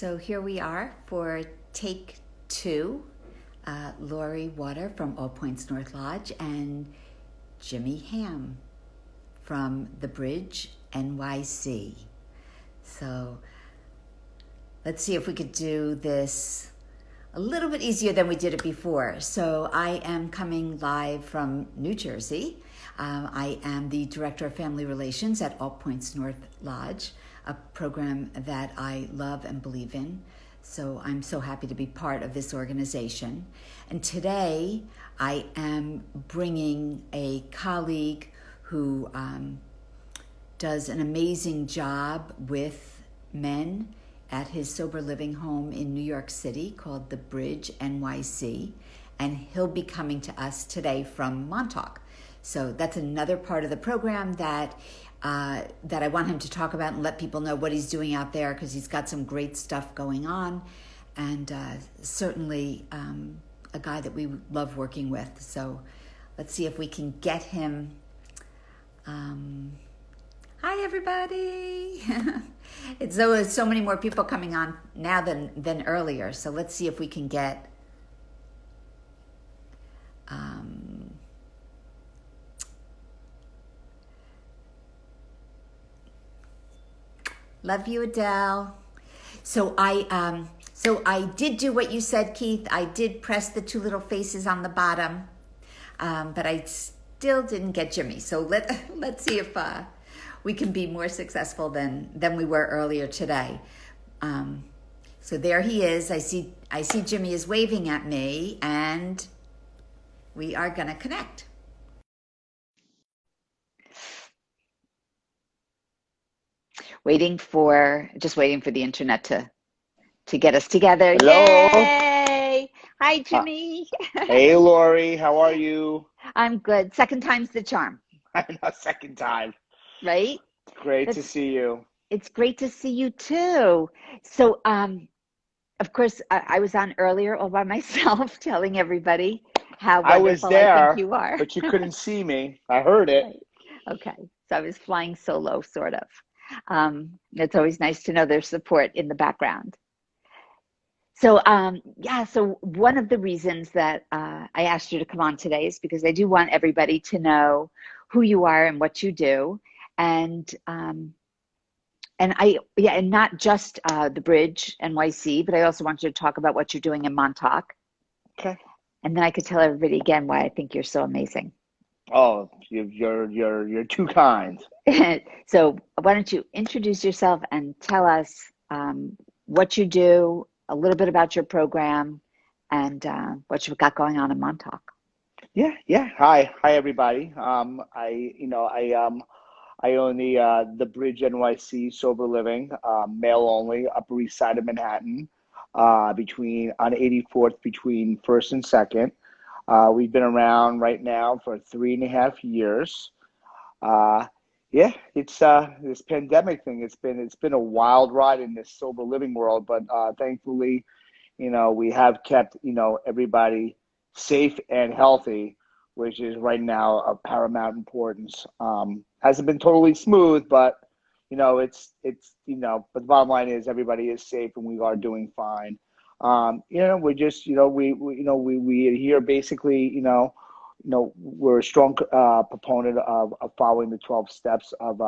So here we are for take two. Laurie Watter from All Points North Lodge and Jimmy Hamm from The Bridge, NYC. So let's see if we could do this a little bit easier than we did it before. So I am coming live from New Jersey. I am the Director of Family Relations at All Points North Lodge, a program that I love and believe in. So I'm so happy to be part of this organization. And today I am bringing a colleague who does an amazing job with men at his sober living home in New York City called The Bridge, NYC. And he'll be coming to us today from Montauk. So that's another part of the program that I want him to talk about and let people know what he's doing out there, because he's got some great stuff going on, and certainly a guy that we love working with. So let's see if we can get him. Hi, everybody. It's so many more people coming on now than earlier. So let's see if we can get love you, Adele. So I did do what you said, Keith. I did press the two little faces on the bottom, but I still didn't get Jimmy. So let's see if we can be more successful than we were earlier today. So there he is. I see Jimmy is waving at me, and we are gonna connect. Just waiting for the internet to get us together. Hello. Yay! Hi, Jimmy. Hey, Laurie. How are you? I'm good. Second time's the charm, Second time. right? Great to see you. It's great to see you too. So, of course, I was on earlier all by myself telling everybody how I was wonderful I think there, you are. but you couldn't see me. I heard it. Right. Okay. So I was flying solo, sort of. It's always nice to know there's support in the background. So, so one of the reasons that I asked you to come on today is because I do want everybody to know who you are and what you do. And not just the Bridge, NYC, but I also want you to talk about what you're doing in Montauk. Okay. And then I could tell everybody again why I think you're so amazing. Oh, you're too kind. So why don't you introduce yourself and tell us what you do, a little bit about your program, and what you've got going on in Montauk. Yeah. Hi, everybody. I own the Bridge NYC Sober Living, male only, Upper East Side of Manhattan, on 84th between First and Second. We've been around right now for 3.5 years. It's this pandemic thing. It's been a wild ride in this sober living world, but thankfully, we have kept everybody safe and healthy, which is right now of paramount importance. Hasn't been totally smooth, but it's but the bottom line is everybody is safe and we are doing fine. We're just we adhere basically. We're a strong proponent of following the 12 steps of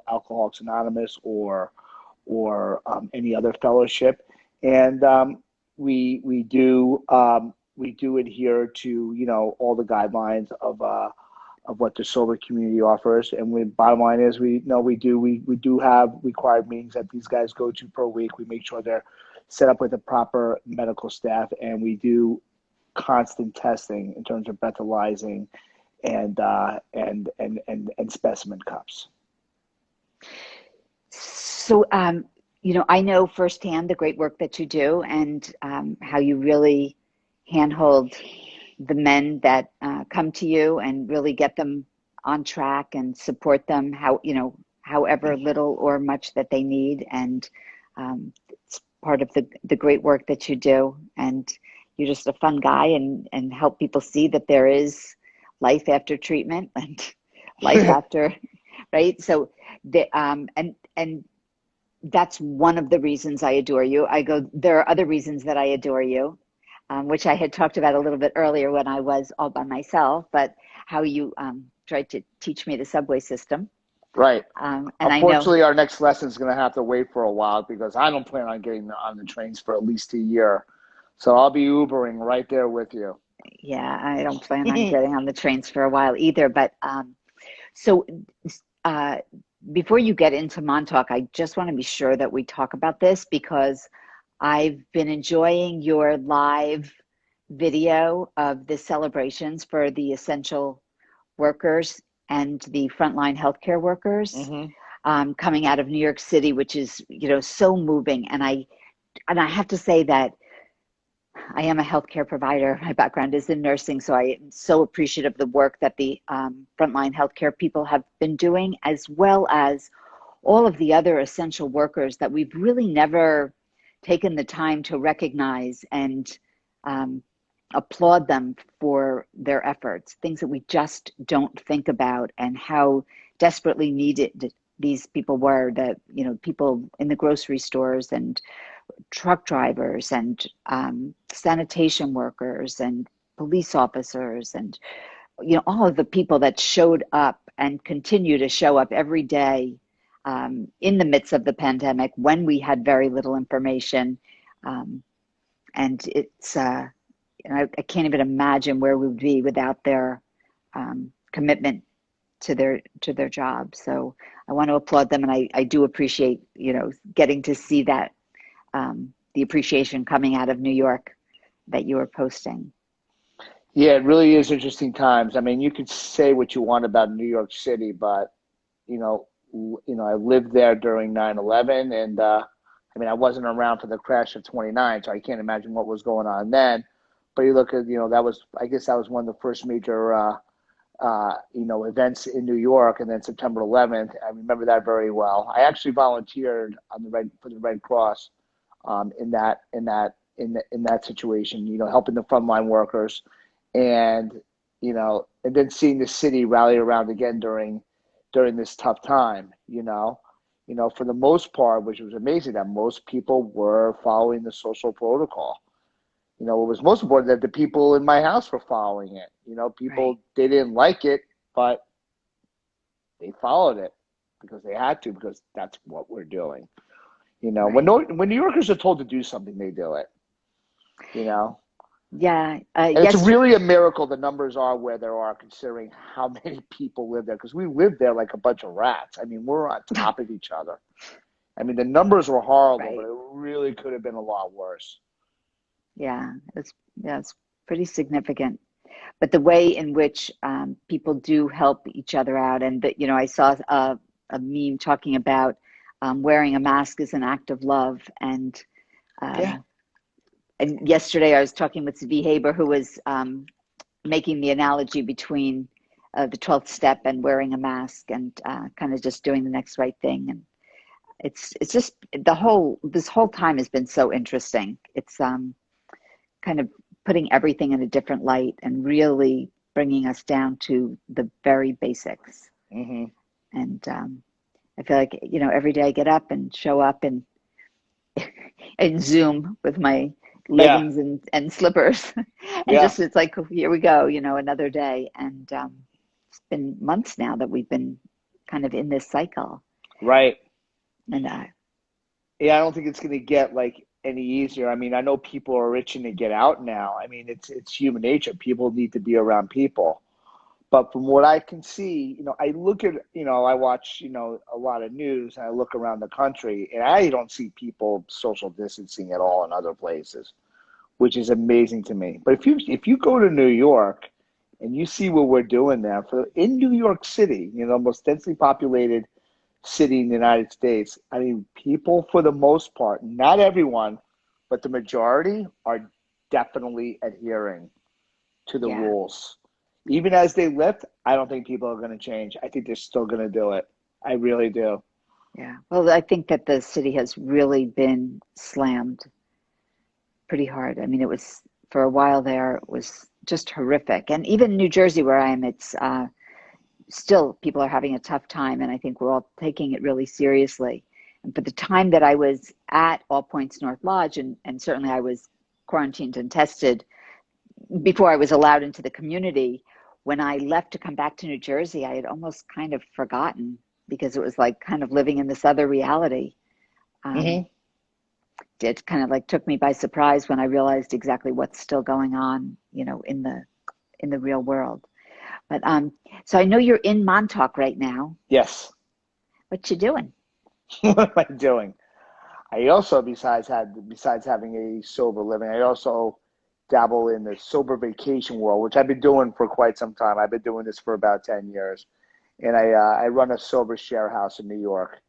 Alcoholics Anonymous or any other fellowship, and we do adhere to all the guidelines of what the sober community offers. And bottom line is we do have required meetings that these guys go to per week. We make sure they're set up with the proper medical staff, and we do constant testing in terms of breathalyzing and specimen cups. So, I know firsthand the great work that you do, and how you really handhold the men that come to you and really get them on track and support them however little or much that they need. And it's part of the great work that you do. And you're just a fun guy and help people see that there is life after treatment and life after, right? So and That's one of the reasons I adore you. I go, there are other reasons that I adore you, which I had talked about a little bit earlier when I was all by myself, but how you tried to teach me the subway system. Right. And I know, Unfortunately, our next lesson is going to have to wait for a while because I don't plan on getting on the trains for at least a year. So I'll be Ubering right there with you. yeah, I don't plan on getting on the trains for a while either. But so uh, before you get into Montauk, I just want to be sure that we talk about this because I've been enjoying your live video of the celebrations for the essential workers and the frontline healthcare workers Hmm. coming out of New York City, which is, so moving. And I have to say that I am a healthcare provider. My background is in nursing, so I am so appreciative of the work that the frontline healthcare people have been doing, as well as all of the other essential workers that we've really never taken the time to recognize and um, applaud them for their efforts, things that we just don't think about, and how desperately needed these people were, that, people in the grocery stores and truck drivers and sanitation workers and police officers and all of the people that showed up and continue to show up every day in the midst of the pandemic when we had very little information. Um, and it's I can't even imagine where we would be without their commitment to their job. So I want to applaud them, and I do appreciate getting to see that the appreciation coming out of New York that you were posting. Yeah, it really is interesting times. I mean, you could say what you want about New York City, but I lived there during 9/11, and I mean, I wasn't around for the crash of 29, so I can't imagine what was going on then. But you look at, that was, I guess that was one of the first major, events in New York, and then September 11th. I remember that very well. I actually volunteered for the Red Cross, in that situation, helping the frontline workers, and and then seeing the city rally around again during this tough time. For the most part, which was amazing, that most people were following the social protocol. It was most important that the people in my house were following it. Right, People, they didn't like it, but they followed it because they had to, because that's what we're doing. When right. when New Yorkers are told to do something, they do it. You know, Yeah. and it's Yesterday, really a miracle the numbers are where there are, considering how many people live there. Because we live there like a bunch of rats. I mean, we're on top of each other. I mean, the numbers were horrible, but right. it really could have been a lot worse. Yeah, it's pretty significant. But the way in which people do help each other out, and that I saw a meme talking about wearing a mask is an act of love, Yeah. um, and yesterday I was talking with Zvi Haber, who was making the analogy between the 12th step and wearing a mask, and kind of just doing the next right thing. And it's just this whole time has been so interesting. It's kind of putting everything in a different light and really bringing us down to the very basics. Hmm. And I feel like every day I get up and show up and Zoom with my Yeah. leggings and slippers, and Yeah. just it's like, here we go, another day. And it's been months now that we've been kind of in this cycle. Right. And Yeah, I don't think it's going to get like any easier. I mean, I know people are itching to get out now. I mean, it's human nature. People need to be around people. But from what I can see, I look at, I watch, a lot of news, and I look around the country, and I don't see people social distancing at all in other places, which is amazing to me. But if you go to New York and you see what we're doing there in New York City, most densely populated city in the United States, I mean, people for the most part, not everyone, but the majority are definitely adhering to the yeah, rules. Even as they lift, I don't think people are going to change. I think they're still going to do it. I really do. yeah. Well, I think that the city has really been slammed pretty hard. I mean, it was for a while there, it was just horrific. And even New Jersey, where I am, it's still people are having a tough time, and I think we're all taking it really seriously. But the time that I was at All Points North Lodge, and certainly I was quarantined and tested before I was allowed into the community, when I left to come back to New Jersey, I had almost kind of forgotten because it was like kind of living in this other reality. Hmm. It kind of like took me by surprise when I realized exactly what's still going on, in the real world. But so I know you're in Montauk right now. Yes. What you doing? What am I doing? I also, besides having a sober living, I also dabble in the sober vacation world, which I've been doing for quite some time. I've been doing this for about 10 years. And I run a sober share house in New York.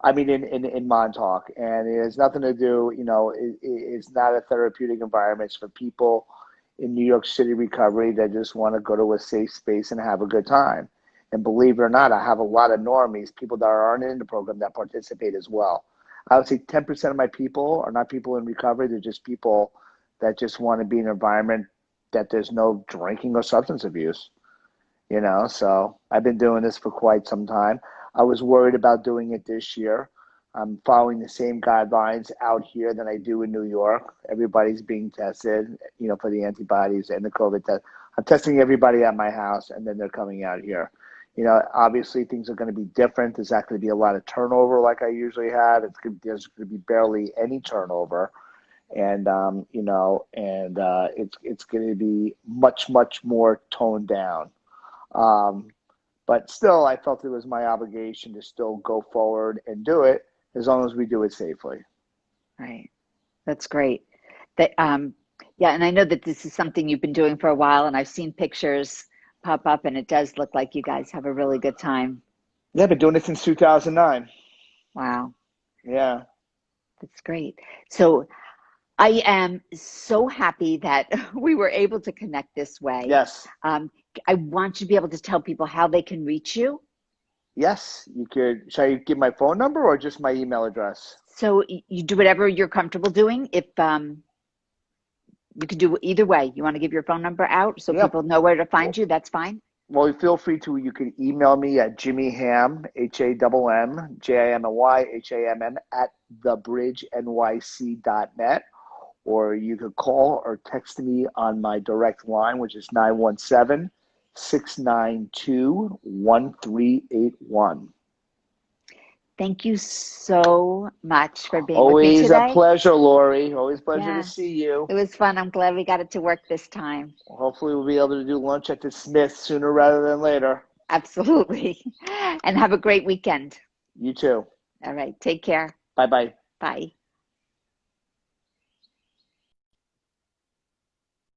I mean, in Montauk. And it has nothing to do, it's not a therapeutic environment. It's for people in New York City recovery that just want to go to a safe space and have a good time. And believe it or not, I have a lot of normies, people that aren't in the program that participate as well. I would say 10% of my people are not people in recovery. They're just people that just want to be in an environment that there's no drinking or substance abuse. So I've been doing this for quite some time. I was worried about doing it this year. I'm following the same guidelines out here than I do in New York. Everybody's being tested, for the antibodies and the COVID test. I'm testing everybody at my house, and then they're coming out here. Obviously things are going to be different. There's not going to be a lot of turnover like I usually have. There's going to be barely any turnover, and it's going to be much more toned down. Um, but still, I felt it was my obligation to still go forward and do it as long as we do it safely. Right. That's great. That yeah, and I know that this is something you've been doing for a while, and I've seen pictures pop up, and it does look like you guys have a really good time. Yeah, I've been doing it since 2009. Wow, Yeah. that's great. So I am so happy that we were able to connect this way. Yes. Um, I want you to be able to tell people how they can reach you. Yes. You could. Should I give my phone number or just my email address? So you do whatever you're comfortable doing. If you can do either way, you want to give your phone number out so Yeah. people know where to find Well, you, that's fine. well, feel free to. You can email me at Jimmy Hamm, HAMMJIMMY at thebridgenyc.net, or you could call or text me on my direct line, which is 917-692-1381. Thank you so much for being with me Always a today. pleasure, Laurie. Always a pleasure to Yeah, see you. it was fun. I'm glad we got it to work this time. Hopefully, we'll be able to do lunch at the Smith sooner rather than later. Absolutely. And have a great weekend. You too. All right. Take care. Bye bye. Bye.